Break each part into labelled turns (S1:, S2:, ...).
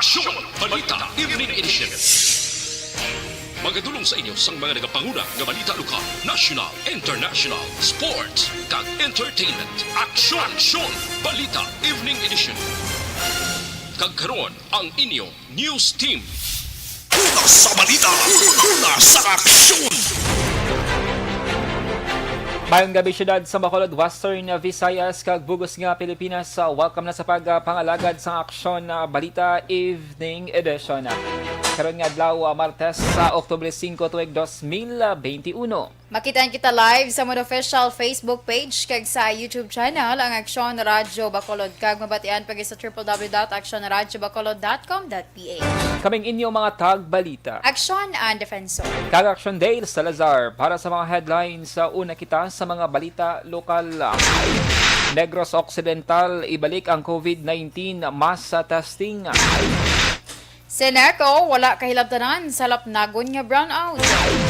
S1: Aksyon! Balita Evening Edition. Magadulong sa inyo sang mga nagapanguna nga balita lokal, national, international, sports, kag entertainment. Aksyon! Balita Evening Edition. Kag karon ang inyong news team. Una sa balita, una sa aksyon!
S2: Mayong gabi syudad sa Bacolod, Western Visayas, kag bugos nga Pilipinas. Welcome na sa pagpangalagad sa Aksyon na Balita Evening Edition. Karon nga adlaw Martes sa Oktubre 5 tuig 2021.
S3: Makitaan kita live sa mga official Facebook page kag sa YouTube channel ang Aksyon Radyo Bacolod, kag mabatian pag sa www.aksyonradyobacolod.com.ph.
S2: Kaming inyo mga tag-balita.
S3: Aksyon and Defensor.
S2: Kag Aksyon Dale Salazar para sa mga headlines sa una kita sa mga balita lokal. Negros Occidental, ibalik ang COVID-19 mass testing.
S3: Seneco, wala kahilabtanan sa lapnagon nga brownout.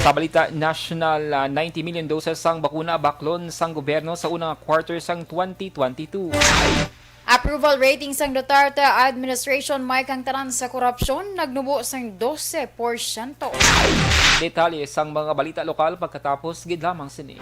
S2: Sa balita national, 90 million doses ang bakuna baklon sang gobyerno sa unang quarter sang 2022.
S3: Approval rating sang Duterte administration may kang tanan sa korupsyon nagnubo sang 12%.
S2: Detalye sang mga balita lokal pagkatapos gid lamang sini.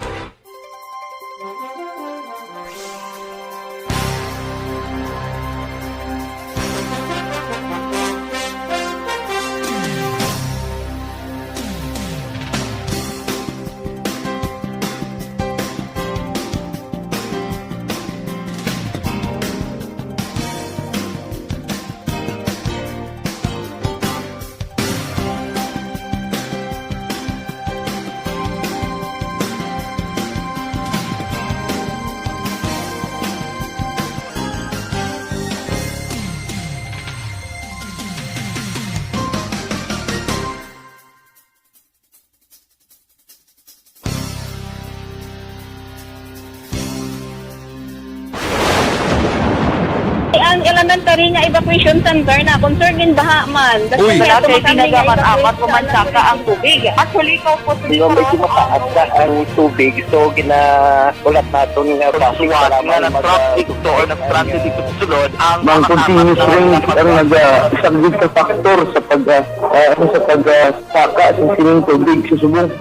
S4: Ang elementary nga evacuation center na concern din baha man.
S5: Uy,
S4: dati tinagaman apat kumansaka ang tubig. Actually, ikaw po
S5: Hindi mo medyo mataas na ang tubig. So, ulat natin nga
S6: Pasuwat nga nag-traffic to or nag-transit dito sa sulod ang
S5: Mang continuous rain ang nag-subject sa factor sa pagsaka sa sining tubig sa subong.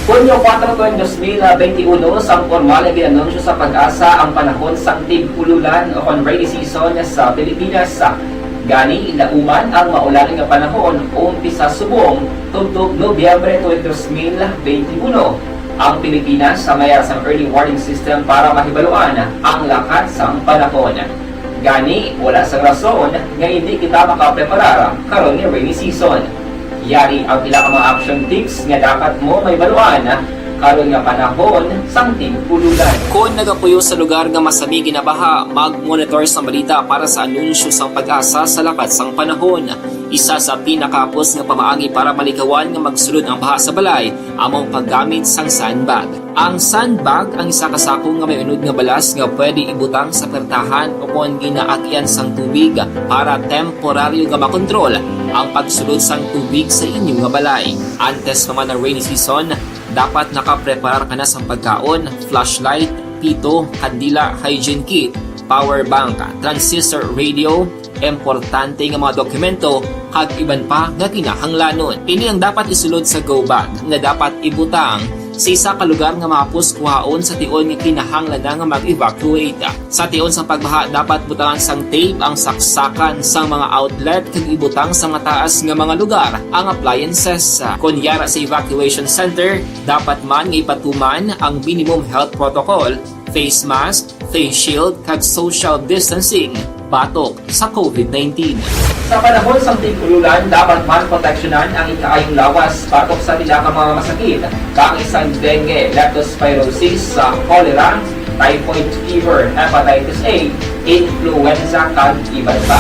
S2: Punyo 4 2021 sang formal na ginanunsyo sa pag-asa ang panahon sang tig-ululan o rainy season sa Pilipinas. Gani, ilauman ang maulan nga panahon umpisa subong tugtog Nobyembre 2021. Ang Pilipinas sa mayroon sang early warning system para mahibaluan ang lakat sang panahon. Gani, wala sang rason nga hindi kita makapreparar karon ni rainy season. Yari ang ilang mga action tips nga dapat mo may baluan karon nga panahon sang tig-ululan. Kung nagapuyo sa lugar nga masami ginabaha, mag-monitor sa balita para sa anunsyo sang pag-asa sa lakat sang panahon. Isa sa pinakapos nga pamaagi para malikawan nga magsulod ang baha sa balay, among paggamit sang sandbag. Ang sandbag ang isa kasako nga may unod nga balas nga pwede ibutang sa pertahan o kung ginaagyan sang tubig para temporaryo nga makontrol ang pagsulod sang tubig sa inyong nga balay. Antes naman ng rainy season, dapat nakapreparar ka na sa pagkaon, flashlight, pito, kandila, hygiene kit, power bank, transistor radio, importante nga mga dokumento, kag iban pa nga kinahanglanon. Ini ang dapat isulod sa go bag nga dapat ibutang sa isa ka lugar nga mapus kuhaon sa tion nga kinahanglan nga mag-evacuate. Sa tion sa pagbaha dapat butangan sang tape ang saksakan sang mga outlet kag ibutang sa mataas nga mga lugar ang appliances. Kunyara sa evacuation center, dapat man nga ipatuman ang minimum health protocol, face mask, face shield kag social distancing batok sa COVID-19. Sa panahon sa tig-ululan, dapat man proteksyonan ang ikaayong lawas batok sa nila ka mga masakit, kang isang dengue, leptospirosis, cholera, typhoid fever, hepatitis A, influenza, kag iban pa.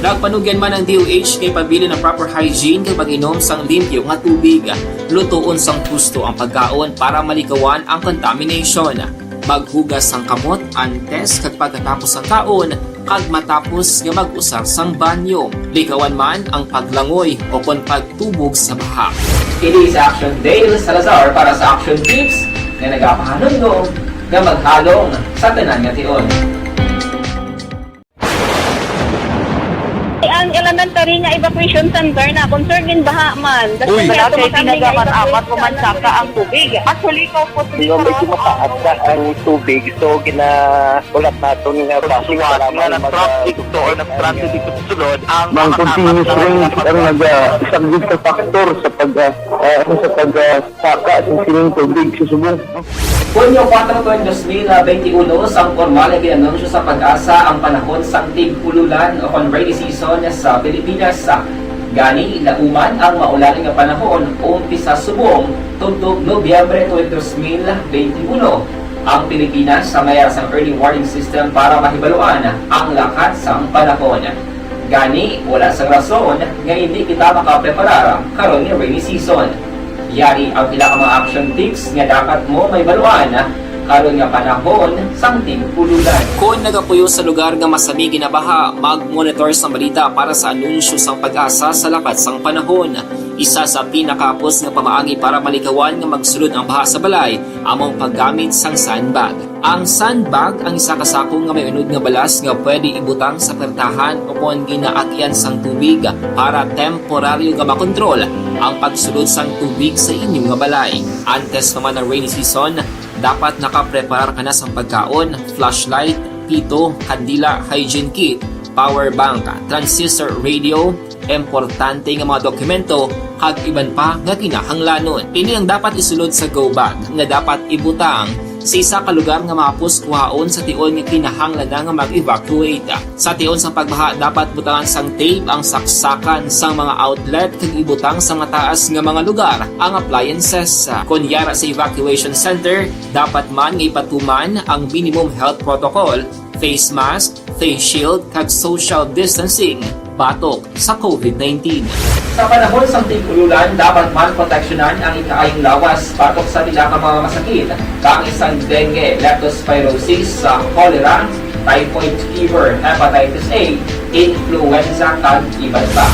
S2: Nagpanugyan man ang DOH kay pabili ng proper hygiene kay pag-inom sang limpyo nga tubig. Lutuon sang gusto ang pagkaon para malikawan ang contamination. Maghugas sang kamot antes kag pagkatapos ang kaon, kag matapos nga mag-usar sang banyo. Likawan man ang paglangoy o kon pagtubog sa baha. Kini sa Aksyon Dale Salazar para sa Action Tips nga nagapahanundong nga maghalong sa tanan nga tion.
S4: ang elementary nga evacuation center na concerned din baha man.
S6: Uy.
S4: Kaya
S6: Kaya
S4: tinagaman-amat kumansaka ang tubig. Actually, ko po
S5: So, medyo mataas na ang tubig. So, ulat natin nga
S6: Kasi wala nga ng traffic to or ng traffic dito sa sulod ang
S5: Mang continuous rain ang nag-isang sa factor sa pagsaka ng sining tubig sa subong.
S2: Hunyo 4, 2021, sang formal ay ginanunsyo sa pag-asa ang panahon sang tig-ululan o rainy season sa Pilipinas. Gani, lauman ang maulan nga panahon umpisa subong tuntog Nobyembre 2021. Ang Pilipinas sa mayroon sang early warning system para mahibaluan ang lakat sang panahon. Gani, wala sang rason nga hindi kita makapreparar karon nga rainy season. Yari ang pila ka mga action tips nga dapat mo may baluan karon nga panahon sang tig-ululan. Kung nagapuyo sa lugar nga masabi ginabaha, mag-monitor sa balita para sa anunsyo sang pag-asa sa lakat sang panahon. Isa sa pinakapos nga pamaagi para malikawan nga magsulod ang baha sa balay among paggamit sang sandbag. Ang sandbag ang isa kasako nga may unod nga balas nga pwede ibutang sa pertahan upon ginaakyan sang tubig para temporaryo nga makontrol ang pagsulod sang tubig sa inyong nga balay. Antes naman ng rainy season, dapat nakapreparar ka na sa pagkaon, flashlight, pito, kandila, hygiene kit, power bank, transistor radio, importante nga mga dokumento, kag iban pa nga kinahanglanon. Ini ang dapat isulod sa go bag nga dapat ibutang sa isa ka lugar nga mapus kuhaon sa tion nga kinahanglan nga mag-evacuate. Sa tion sa pagbaha dapat butangan sang tape ang saksakan sang mga outlet kag ibutang sa mataas nga mga lugar ang appliances. Kunyara sa evacuation center, dapat man nga ipatuman ang minimum health protocol, face mask, face shield kag social distancing batok sa COVID-19. Sa panahon sa tig-ululan, dapat man proteksyonan ang ikaayong lawas batok sa nila ka mga masakit, kang isang dengue, leptospirosis, cholera, typhoid fever, hepatitis A, influenza, kag iban pa.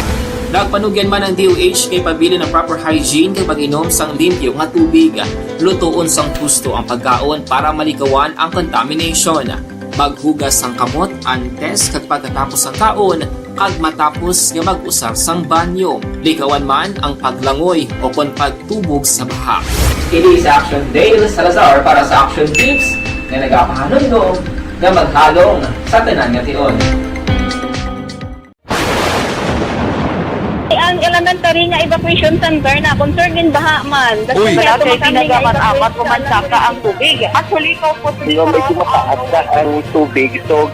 S2: Nagpanugyan man ang DOH kay pabili ng proper hygiene kay pag-inom sang limpyo nga tubig. Lutuon sang husto ang pagkaon para malikawan ang contamination. Maghugas sang kamot antes kag pagkatapos sang kaon kag matapos nga mag-usar sang banyo. Likawan man ang paglangoy o kon pagtubog sa baha. Kini sa Aksyon Dale Salazar para sa Action Tips nga nagapahanundong nga maghalong sa tanan nga tion.
S4: ang elementary nga evacuation center na concerned din baha man.
S6: Uy.
S4: Kaya
S7: Kaya tinagaman-amat
S4: evacuation
S7: kumansaka ang tubig. Actually, ko po
S5: So, medyo mataas na ang tubig. So,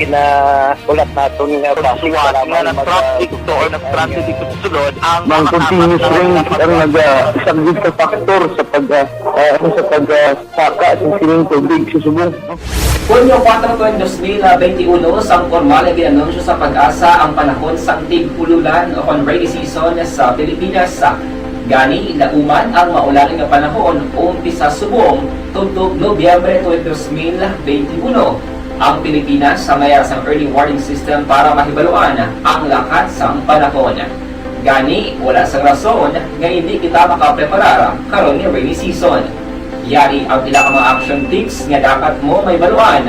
S5: ulat natin nga
S6: Kasi wala nga ng traffic to or ng traffic dito sa sulod ang
S5: Mang continuous rain ang nag-isang sa factor sa pagsaka ng sining tubig sa subong.
S2: Hunyo 4, 2021, sang formal ay ginanunsyo sa pag-asa ang panahon sang tig-ululan o rainy season sa Pilipinas. Gani, lauman ang maulan nga panahon umpisa subong tuntog Nobyembre 2021. Ang Pilipinas sa mayroon sang early warning system para mahibaluan ang lakat sang panahon. Gani, wala sang rason nga hindi kita makapreparar karon nga rainy season. Yari ang pila ka mga action tips nga dapat mo may baluan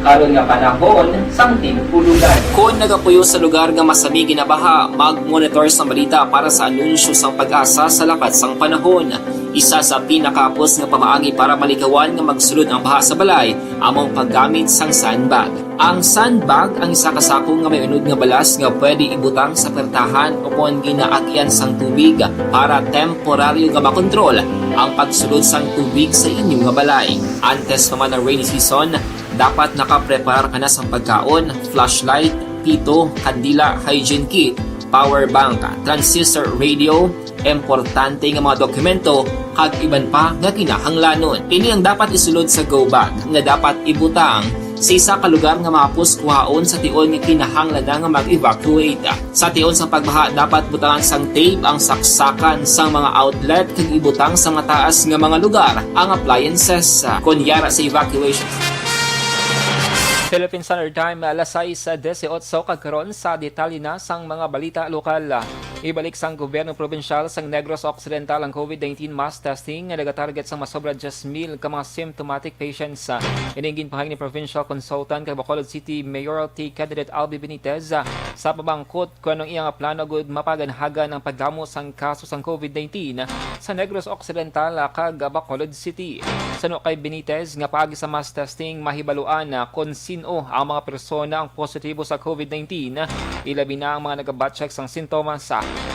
S2: karon nga panahon sang tig-ululan. Kung nagapuyo sa lugar nga masabi ginabaha, mag-monitor sa balita para sa anunsyo sang pag-asa sa lakat sang panahon. Isa sa pinakapos nga pamaagi para malikawan nga magsulod ang baha sa balay among paggamit sang sandbag. Ang sandbag ang isa kasako nga may unod nga balas nga pwede ibutang sa pertahan upon ginaakyan sang tubig para temporaryo nga makontrol ang pagsulod sang tubig sa inyong nga balay. Antes naman ng rainy season, dapat nakapreparar ka na sa pagkaon, flashlight, pito, kandila, hygiene kit, power bank, transistor radio, importante nga mga dokumento, kag iban pa nga kinahanglanon. Ini ang dapat isulod sa go bag nga dapat ibutang sa isa ka lugar nga mapus kuhaon sa tion nga kinahanglan nga mag-evacuate. Sa tion sa pagbaha dapat butangan sang tape ang saksakan sang mga outlet kag ibutang sa mataas nga mga lugar ang appliances. Kunyara sa evacuation.
S8: Philippine Standard Time, alas 6:18 kagkaroon sa detalye na sang mga balita lokal. Ibalik sang gobyerno probensyal sang Negros Occidental ang COVID-19 mass testing nga nagatarget sang masobra 10,000 ka mga symptomatic patients. Iningin pahayag ni Provincial Consultant kay Bacolod City Mayoralty Candidate Albi Benitez sa pabangkot kung anong iyang plano gud mapaganhagan ang pagdamo sang kaso sang COVID-19 sa Negros Occidental kag Bacolod City. Sano kay Benitez nga paagi sa mass testing mahibaluan kung sino ang mga persona ang positibo sa COVID-19, ilabi na ang mga nagabatcheck sang sintomas.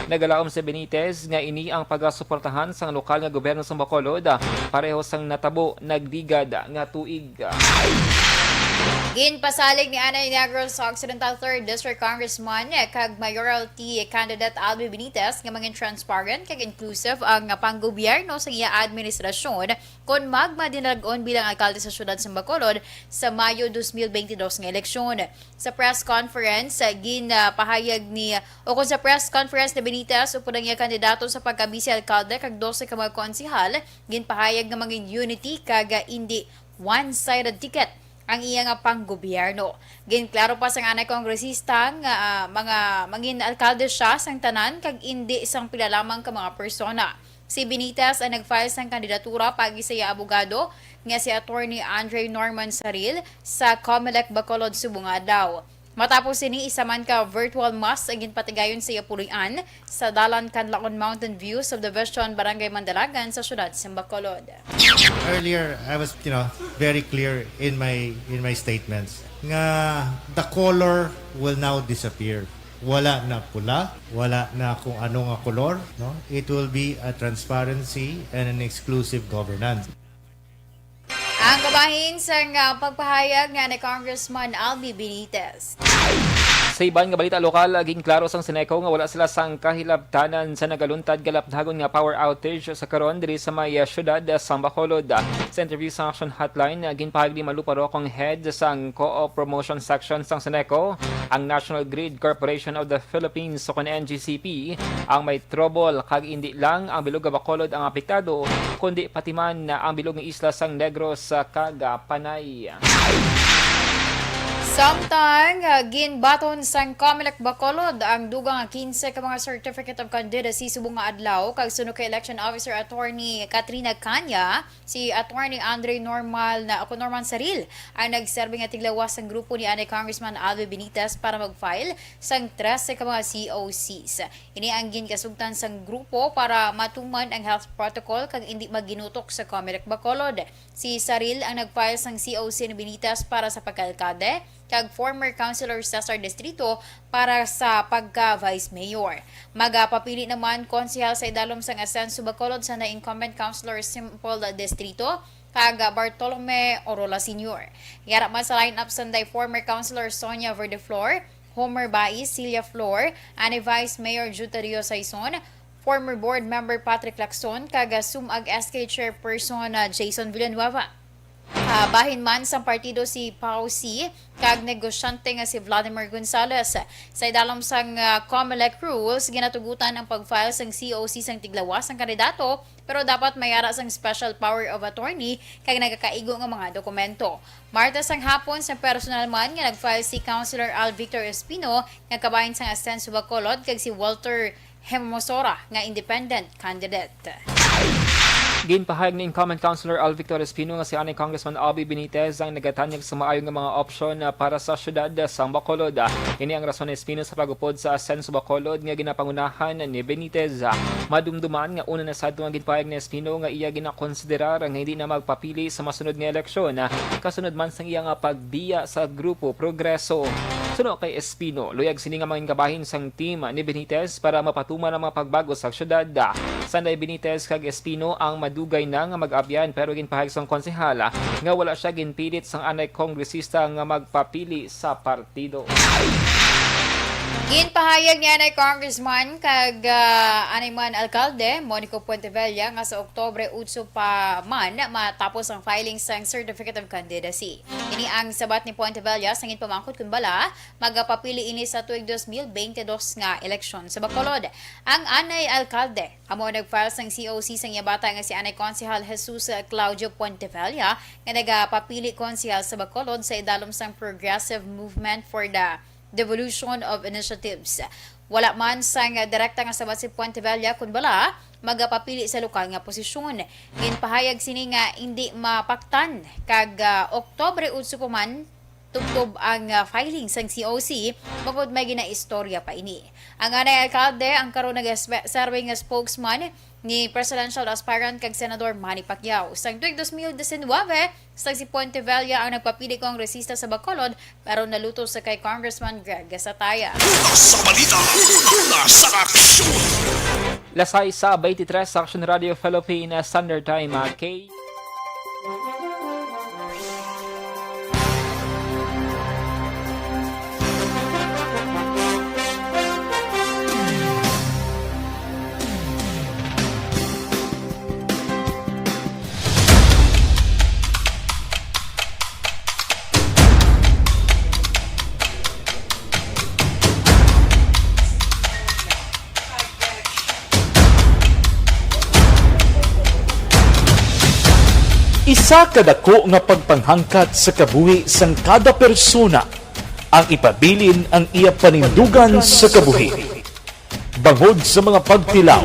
S8: Nagalaom si Benitez nga ini ang pagasuportahan sang lokal nga gobyerno sa Bacolod pareho sang natabo nagdigad nga tuig.
S3: Ginpasalig ni Anay Negros Occidental 3rd District Congressman kag Mayoralty Candidate Albi Benitez nga mangin transparent kag inclusive ang panggobyerno sa iya administrasyon kung magmadinalagon bilang alkalde sa syudad sa Bacolod sa Mayo 2022 nga eleksyon. Sa press conference, ginpahayag ni sa press conference ni Benitez upod ang iya kandidato sa pagkabisi alkalde kag 12 ka mga konsihal, ginpahayag nga mangin unity kag hindi one-sided ticket ang iya nga panggobyerno. Ginklaro pa sang anay kongresista nga mga mangin alkalde siya sang tanan kag indi isang pila lamang ka mga persona. Si Benitez ang nag-file sang kandidatura pagi sa iya abogado nga si Attorney Andre Norman Saril sa Comelec Bacolod subong adlaw. Matapos ini isa man ka virtual mass ang ginpatigayon sa iya pulian sa dalan Canlaon Mountain View Subdivision Barangay Mandalagan sa syudad sa Bacolod.
S9: Earlier, I was, very clear in my statements. Nga the color will now disappear. Wala na pula, wala na kung ano nga color, no? It will be a transparency and an exclusive governance.
S3: Ang kabahin sa pagpahayag nga ni Congressman Albi Benitez.
S8: Sa iban nga balita lokal, aging klaro sang Seneco nga wala sila sang kahilabtanan sa nagaluntad galapdagon nga power outage sa karon diri sa may syudad sa Bacolod. Sa interview sa Aksyon Hotline, ginpahayag ni Maluparo kong head sang Co-op Promotion Section sang Seneco, ang National Grid Corporation of the Philippines o NGCP, ang may trouble kag hindi lang ang bilog nga Bacolod ang apektado, kundi pati man ang bilog nga isla sang Negros kag Panay.
S3: Samtang ginbaton sang Comelec Bacolod ang dugang 15 ka mga Certificate of Candidacy subong nga adlaw kag sunod kay Election Officer Attorney Katrina Canya, si Attorney Andre Norman Saril ang nagserbe nga tiglawas sang grupo ni Anay Congressman Albi Benitez para mag-file sang 13 ka mga COCs. Ini ang ginkasugtan sang grupo para matuman ang health protocol kag hindi maginutok sa Comelec Bacolod. Si Saril ang nag-file sang COC ni Benitez para sa pagkalkade kag former Councilor Cesar Distrito para sa pagka-Vice Mayor. Magapapili naman konsehal sa idalom sang Asenso Bacolod sa na-incumbent Councilor Simple Distrito kag Bartolome Orola Sr. Yara man sa line-up sanday former Councilor Sonia Verdeflor, Homer Bais, Celia Flor, ani Vice Mayor Jutario Saison, former board member Patrick Lacson, kag Sumag SK Chairperson Jason Villanueva. Bahin man sa partido si Pausi kag negosyante nga si Vladimir Gonzalez. Sa idalom sang Comelec rules, ginatugutan ang pag-file sang COC sang tiglawas ang kandidato pero dapat mayara sang special power of attorney kag nagakaigo nga mga dokumento. Martes sang hapon sa personal man nga nag-file si Councilor Al Victor Espino nga kabahin sang Asenso Bacolod kag si Walter Hemosora nga independent candidate.
S8: Ginpahayag ni incumbent Councilor Al Victor Espino nga si Anay Congressman Albi Benitez ang nagatanyag sa maayong nga mga opsyon para sa syudad sa Bacolod. Ini ang rason ni Espino sa pagupod sa Asenso Bacolod nga ginapangunahan ni Benitez. Madumduman nga una na sa nga ginpahayag ni Espino nga iya ginakonsiderar nga hindi na magpapili sa masunod nga eleksyon. Kasunod man sang iya nga pagbiya sa grupo Progreso. Suno kay Espino, luyag sini nga mangin kabahin sang team ni Benitez para mapatuman ang mga pagbago sa syudad. Sanday Benitez kag Espino ang madugay na nga mag-abyan pero ginpahayag sang konsehala nga wala siya ginpilit sang anay kongresista nga magpapili sa partido.
S3: Ginpahayag niya na Congressman kag animan alkalde Monico Puentevella nga sa Oktubre 8 pa man matapos ang filing sang Certificate of Candidacy. Ini ang sabat ni Puentevella sangin pamangkot kun bala magapapili ini sa tuig 2022 nga eleksyon sa Bacolod. Ang anay alkalde amo nagfile sang COC sang yabata nga si anay konsehal Jesus Claudio Puentevella nga nagapapili konsehal sa Bacolod sa idalom sang Progressive Movement for the Devolution of Initiatives. Wala man sang direkta nga sabat si Puentevella kun bala magapapili sa lokal nga posisyon. Ginpahayag sini nga hindi mapaktan kag Oktubre 8 pa man tubtob ang filing sang COC bangod may ginaistorya pa ini. Ang anay alkalde ang karon nag-serve nga spokesman ni presidential aspirant kag Senador Manny Pacquiao. Sang tuig 2019, sang si Puentevella ang nagpapili kongresista sa Bacolod pero naluto sa kay Congressman Greg Sataya.
S1: Sa balita, nasa aksyon!
S8: Lasay sa 23 Aksyon Radio Philippine Standard Time kay
S10: isa kadako nga pagpanghangkat sa kabuhi sang kada persona ang ipabilin ang iya panindugan sa kabuhi. Bangod sa mga pagtilaw,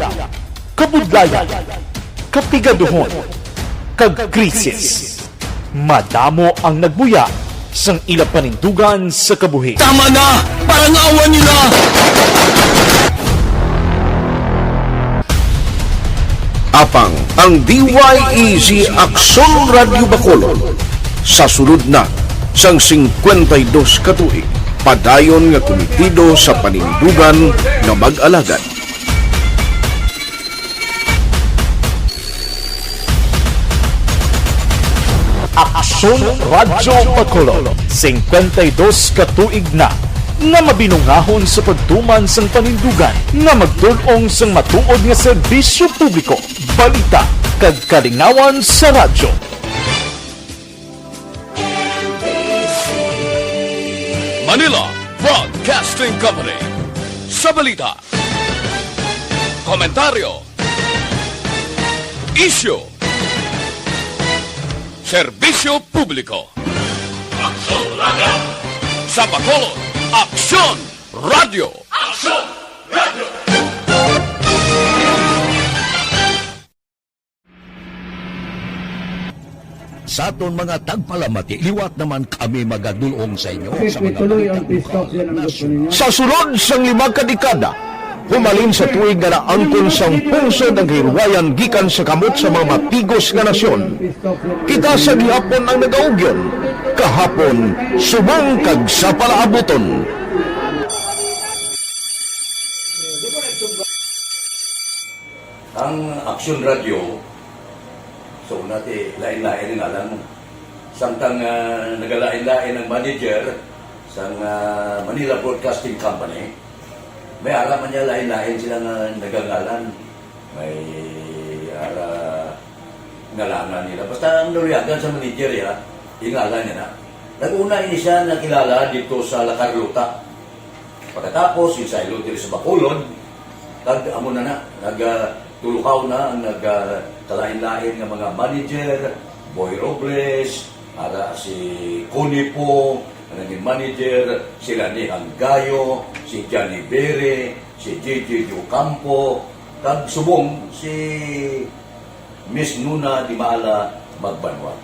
S10: kabudlayan, kapigaduhon, kag krisis, madamo ang nagbuya sang ila panindugan sa kabuhi.
S1: Tama na! Parang awan nila!
S11: Apang ang DYEZ Aksyon Radio Bacolod sa sulod na sang 52 katuig padayon nga komitido sa panindugan nga mag-alagad.
S10: Aksyon Radio Bacolod 52 katuig na nga mabinungahon sa pagtuman sang panindugan nga magdulong sang matuod nga serbisyo publiko, balita kag kalingawan sa radyo.
S1: Manila Broadcasting Company. Sa balita, komentaryo, isyu, serbisyo publiko. Aksyon Radio! Sa Bacolod, Aksyon Radio! Aksyon Radio!
S11: Sa aton mga tagpalamati, liwat naman kami magadulong sa inyo sa mga sa sulod sang 5 kadekada, humalin sa tuig nga naangkon sang pungsod ang hirwayan gikan sa kamot sa mga mapigos nga nasyon. Kita sa gihapon ang nagaugyon, kahapon subong kag sa palaabuton.
S12: Ang Aksyon Radio, so natin lain-lain ang alam mo. Samtang nagalain-lain ang manager sa Manila Broadcasting Company, may alaman niya lain-lain sila nga nagangalan. May ngalangan nila. Basta ang naluyagan sa manager ya, ingalan niya na. Nag-una ini siya nakilala dito sa La Carlota. Pagkatapos, yung sa ilo dito sa Bacolod, amo na nagtulukaw na ang nagkalain-lain ng mga manager, Boy Robles, si Connie po, naging manager, sila ni Anggayo, si Johnny Bere, si JJ Ocampo, kag subong si Miss Nuna Di Maala Magbanwa.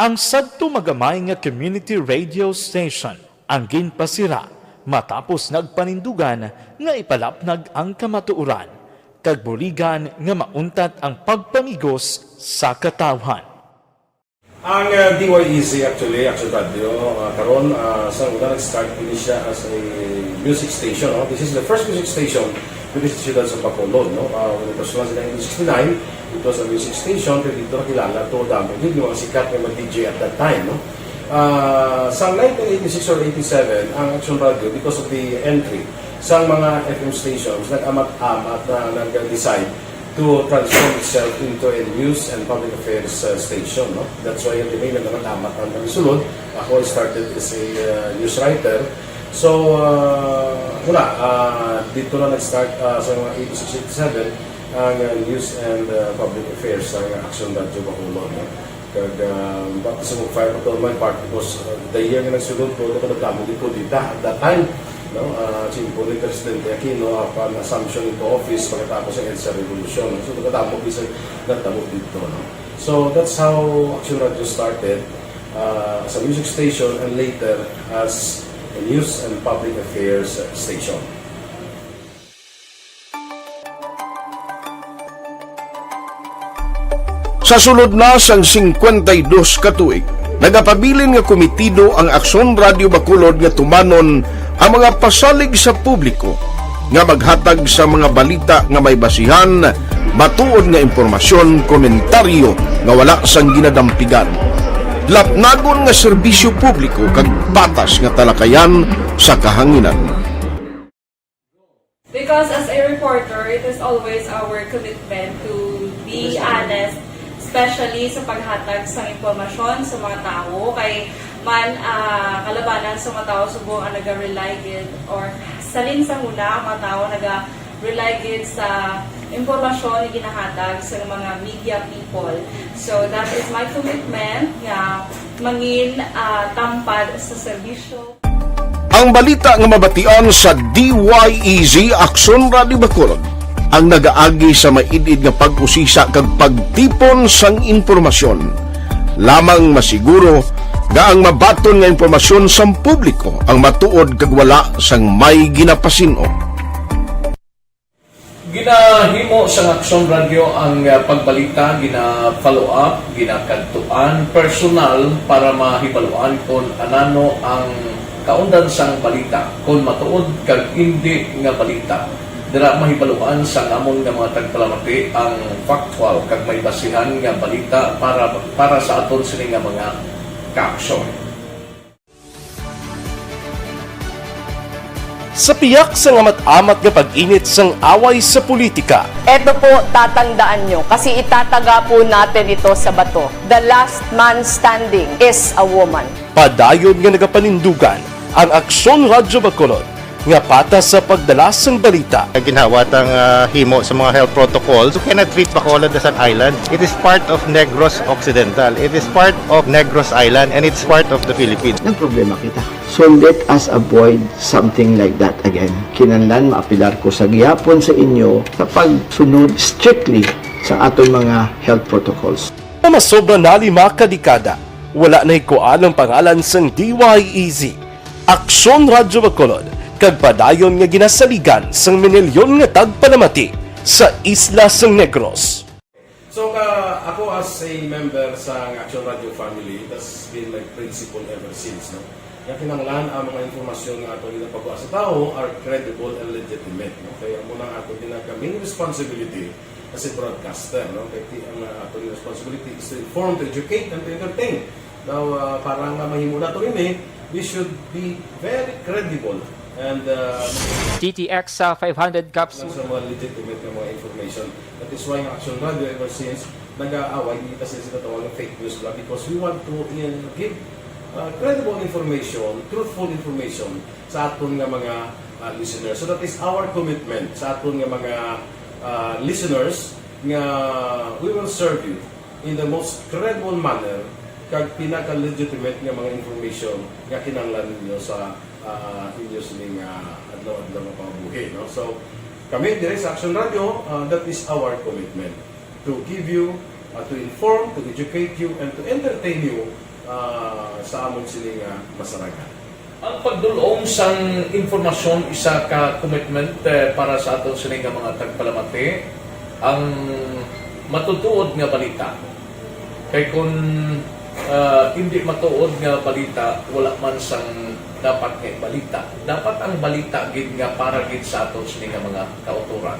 S10: Ang sadto magamay nga community radio station ang ginpasira matapos nagpanindugan nga ipalapnag ang kamatuuran kag buligan nga mauntat ang pagpamigos sa katawhan.
S13: Ang DYEZ actually, Aksyon Radio, karon sa una nag-start din siya as a music station. No? This is the first music station with this ciudad sa Bacolod. No? When it was launched in 1969, it was a music station, pero dito nakilala to dami. Hindi mga sikat na mag-DJ at that time. No? Sa 1986 or 87, ang Aksyon Radio, because of the entry sa mga FM stations nag-amat-amat na nag-decide to transform itself into a news and public affairs station. No? That's why yung tinay na naman-amat ang nagsulod. Ako started as a news writer. So, dito na nag-start sa mga 86-87 ang news and public affairs ng Aksyon Radio Bacolod. No? Bakit sa mag-fire ko my part because the year na nagsulod ko, nagdamo dito at that time. No, simple ni Presidente Aquino upon assumption into office pagkatapos ng EDSA Revolution. So, nagdamo dito. No? So, that's how Aksyon Radio started as a music station and later as a news and public affairs station.
S11: Sa sulod na sang 52 ka tuig, nagapabilin nga komitido ang Aksyon Radio Bacolod nga tumanon ang mga pasalig sa publiko nga maghatag sa mga balita nga may basihan, matuod nga impormasyon, komentaryo nga wala sang ginadampigan. Lapnagon nga serbisyo publiko kag patas nga talakayan sa kahanginan.
S14: Because as a reporter, it is always our commitment to be honest, especially sa paghatag sa impormasyon sa mga tao kay man kalabanan sa mga tao subong ang naga-rely gid or salin sa huna ang mga tao naga-rely gid sa impormasyon na ginahatag sa mga media people. So that is my commitment nga mangin tampad sa serbisyo.
S11: Ang balita nga mabatian sa DYEZ Aksyon Radio Bacolod ang nagaagi sa maidid nga pag-usisa kag pagtipon sang impormasyon. Lamang masiguro nga ang mabaton nga impormasyon sa publiko ang matuod kag wala sang may ginapasino.
S8: Ginahimo sa Aksyon Radio ang pagbalita, gina-follow up, ginakadtuan personal para mahibaluan kung anano ang kaundan sang balita, kung matuod kag hindi nga balita. Dira mahibaluan sa amon nga mga tagpalamati ang factual kag may basihan nga balita para sa aton sini nga mga kaaksyon.
S10: Sa piyak sa amat-amat nga pag-init sang away sa politika.
S7: Ito po, tatandaan nyo, kasi itataga po natin ito sa bato. The last man standing is a woman.
S10: Padayon nga nagapanindugan ang Aksyon Radio Bacolod nga patas sa pagdalas ng balita.
S9: Ginhawat ang himo sa mga health protocols. You cannot treat Bacolod as an island. It is part of Negros Occidental. It is part of Negros Island and it's part of the Philippines.
S15: Ang problema kita. So let us avoid something like that again. Kinahanglan maapilar ko sa gihapon sa inyo sa pagsunod strictly sa aton mga health protocols.
S10: Masobra na 5 kadekada, wala na ikuan ang pangalan sang DYEZ Aksyon Radio Bacolod kag padayon nga ginasaligan sang minilyon nga tagpanamati sa isla sang Negros.
S13: So ako as a member sa Aksyon Radio family, that's been my principle ever since. No? Yung kinanglan ang mga informasyon nga ato ginapagawa sa tao are credible and legitimate. No? Kaya muna ato ginagawing responsibility as a broadcaster. No? Kaya ang ato responsibility is to inform, to educate, and to entertain. Now, para nga mahimo na ito we should be very credible and
S8: TTX sa 500 capsule
S13: sa mga legitimate na mga information. That is why ang Aksyon Radio ever since nag-aaway hindi kasi sila tawag ng fake news lang because we want to give credible information, truthful information sa aton nga mga listeners. So that is our commitment sa aton nga mga listeners nga we will serve you in the most credible manner kag pinaka-legitimate nga mga information nga kinahanglan ninyo sa inyo sining adlaw-adlaw nga pamumuhi. No? So, kami dire sa Aksyon Radio, that is our commitment to give you, to inform, to educate you, and to entertain you sa amon sining masaragan.
S8: Ang pagdulong sang informasyon isa ka commitment para sa aton sining mga tagpalamati ang matutuod nga balita. Kay kung hindi matuod nga balita, wala man sang dapat nga balita. Dapat ang balita gid nga para gid sa aton sining mga kauturan.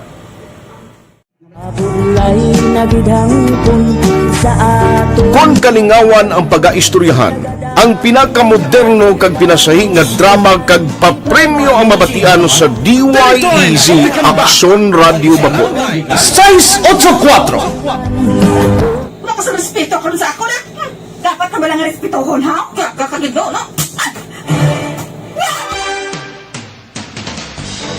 S11: Kung kalingawan ang pag-aistoryahan, ang pinakamoderno kag pinasahi nga drama kag papremyo ang mabatian sa DYEZ Aksyon Radio Bapol. 684
S16: Wala ka sa respeto ko sa ako na. Dapat ka ba lang respetohon, ha? Kakagigdo, no?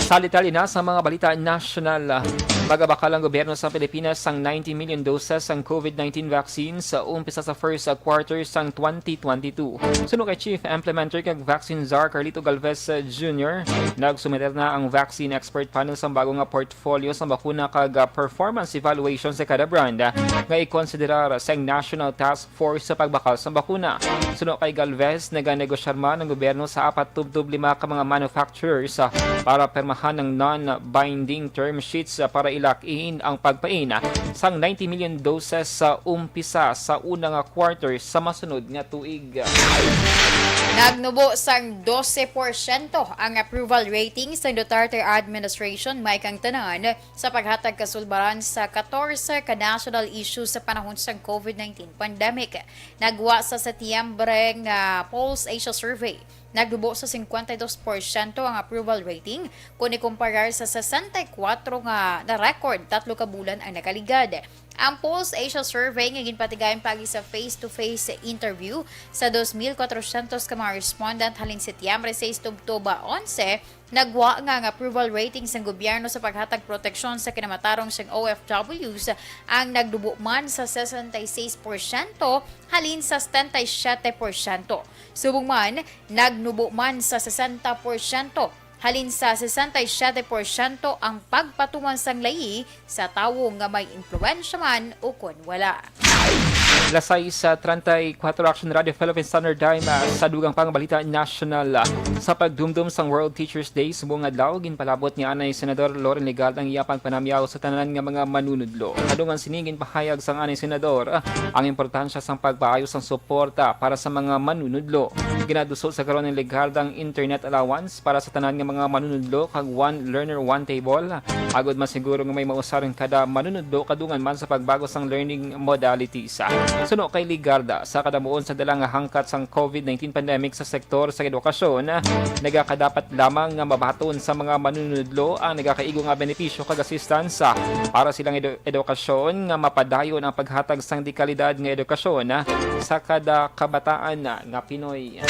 S8: Salitali na sa mga balita national. Magabakal ang gobyerno sa Pilipinas ang 90 million doses ng COVID-19 vaccine sa umpisa sa first quarter sang 2022. Sunod kay Chief Implementer kag Vaccine Czar Carlito Galvez Jr., nagsumiter na ang Vaccine Expert Panel sa bagong portfolio sa bakuna kag performance evaluation sa kada brand nga ikonsiderar sa National Task Force sa pagbakal sa bakuna. Sunod kay Galvez, naganegosar man ang gobyerno sa 4.5 ka mga manufacturers para permahan ng non-binding term sheets para ilakihin ang pagpain sang 90 million doses sa umpisa sa unang quarter sa masunod nga tuig.
S3: Nagnubo sang 12% ang approval rating sa Duterte administration may kang tanan sa paghatag kasulbaran sa 14 ka national issues sa panahon sa COVID-19 pandemic. Nagwa sa Setyembre nga Pulse Asia Survey. Nagdubo sa 52% ang approval rating kung ikumparar sa 64 nga na record 3 ka bulan ang nakaligad. Ang Pulse Asia Survey nga ginpatigayon pagi sa face-to-face interview sa 2,400 ka mga respondent halin Setyembre 6 Oktubre 11, nagwa nga ang approval rating sa gobyerno sa paghatag proteksyon sa kinamatarong sang OFWs ang nagdubo man sa 66% halin sa 77%. Subong man, nagnubo man sa 60% halin sa 67% ang pagpatuman sang layi sa tawo nga may impluwensya man o kon wala.
S8: Lasay sa 34 Action Radio Philippine Standard Time sa dugang pangbalita national sa pagdumdum sang World Teachers Day subong adlaw ginpalabot ni anay Senador Loren Legal ang iyapang panamyaw sa tanan nga mga manunudlo. Adungan siningin pahayag sang anay Senador ang importansya sang pagpaayos sang suporta para sa mga manunudlo. Ginadusol sa karon ng legal ang internet allowance para sa tanan nga mga manunudlo kag one learner one table. Agod masiguro nga may mausar kada manunudlo kadungan man sa pagbago sang learning modalities. Suno kay Ligarda sa kadamuon sa dalang hangkat sang COVID-19 pandemic sa sektor sa edukasyon, nagakadapat lamang nga mabaton sa mga manunudlo ang nagakaigo nga benepisyo kag assistance para silang edukasyon nga mapadayon ang paghatag sang di kalidad nga edukasyon sa kada kabataan nga Pinoy.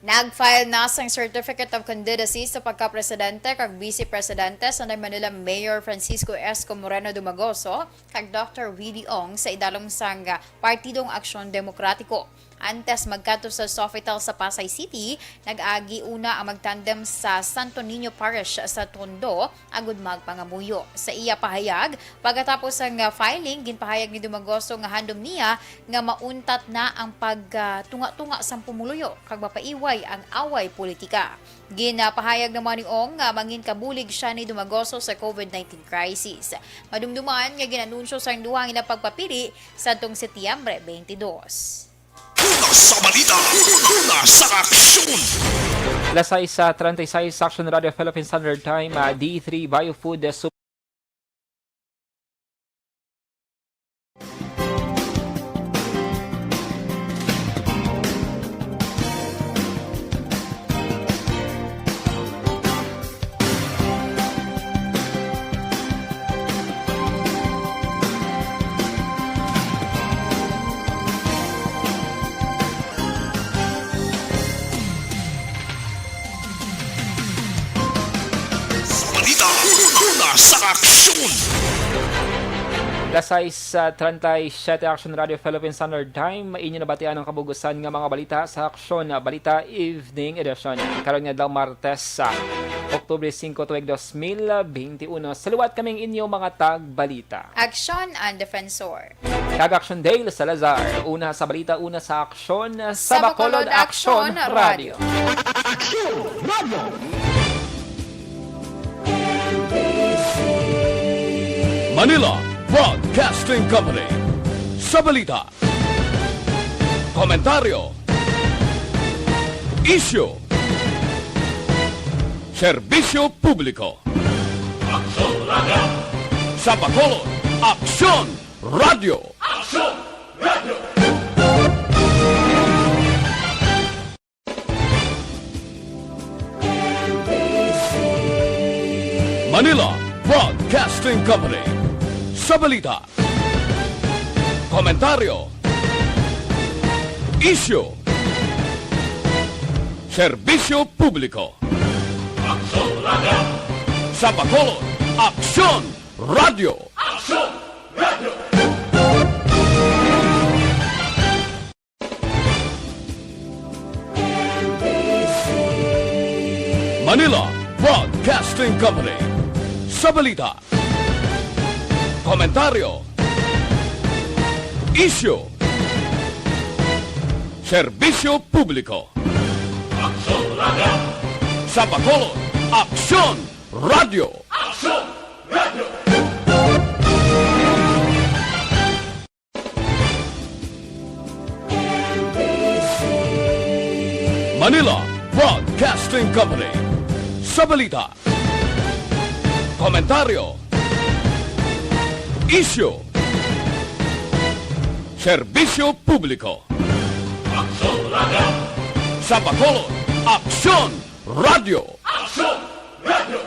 S3: Nag-file na sang Certificate of Candidacy sa pagka-presidente kag vice-presidente sa Manila Mayor Francisco Esco Moreno Dumagoso kag Dr. Willie Ong sa idalom sang Partidong Aksyon Demokratiko. Antes magkanto sa Sofitel sa Pasay City, nag-agi una ang magtandem sa Santo Niño Parish sa Tondo, agud magpangamuyo. Sa iya pahayag, pagkatapos ang filing, ginpahayag ni Dumagoso nga handom niya nga mauntat na ang pagtunga-tunga sa pumuluyo kag mapaiway ang away politika. Ginapahayag naman ni Ong nga mangin kabulig siya ni Dumagoso sa COVID-19 crisis. Madumduman nga ginanunsyo sa duhang ina pagpapili sa tong Setyembre 22.
S1: Una sa balita, una sa aksyon.
S8: Lasay sa 36 Action Radio Philippine Standard Time, D3 Biofood
S1: sa aksyon.
S8: Lasay sa 37 Action Radio Philippine Standard Time, inyo nabatian ang kabugusan nga mga balita sa Aksyon Balita Evening Edition. Karon nga daw Martes sa Oktubre 5 tuig 2021. Saluwat kaming inyo mga tag-balita.
S3: Aksyon and Defensor.
S8: Kag-Aksyon Dale Salazar. Una sa balita, una sa Aksyon sa Bacolod Aksyon Radio.
S1: Aksyon Radio.
S11: Manila Broadcasting Company. Sa balita, komentaryo, isyu, serbisyo publiko. Sa Bacolod, Aksyon Radio.
S1: Aksyon! Radio!
S11: Manila Broadcasting Company. Sa balita, komentaryo, isyu, serbisyo publiko.
S1: Aksyon Radio!
S11: Sa Bacolod, Aksyon Radio.
S1: Aksyon! Radio!
S11: Manila Broadcasting Company. Sa balita, komentaryo, isyu, serbisyo publiko.
S1: Aksyon Radio!
S11: Sa Bacolod, Aksyon Radio.
S1: Aksyon! Radio!
S11: Manila Broadcasting Company. Sa balita, komentaryo, isyu, serbisyo publiko.
S1: Aksyon Radio!
S11: Sa Bacolod, Aksyon Radio.
S1: Aksyon! Radio!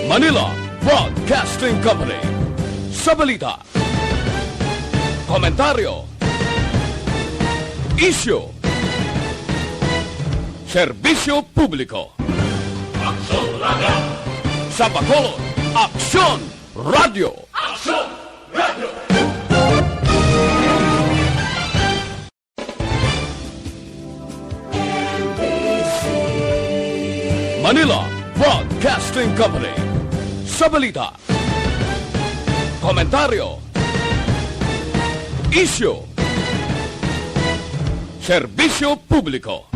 S11: Manila Broadcasting Company. Sa balita, komentaryo, isyu, serbisyo publiko.
S1: Aksyon Radio!
S11: Sa Bacolod, Aksyon Radio.
S1: Aksyon! Radio!
S11: Manila Broadcasting Company. Sa balita, komentaryo, isyu, serbisyo publiko.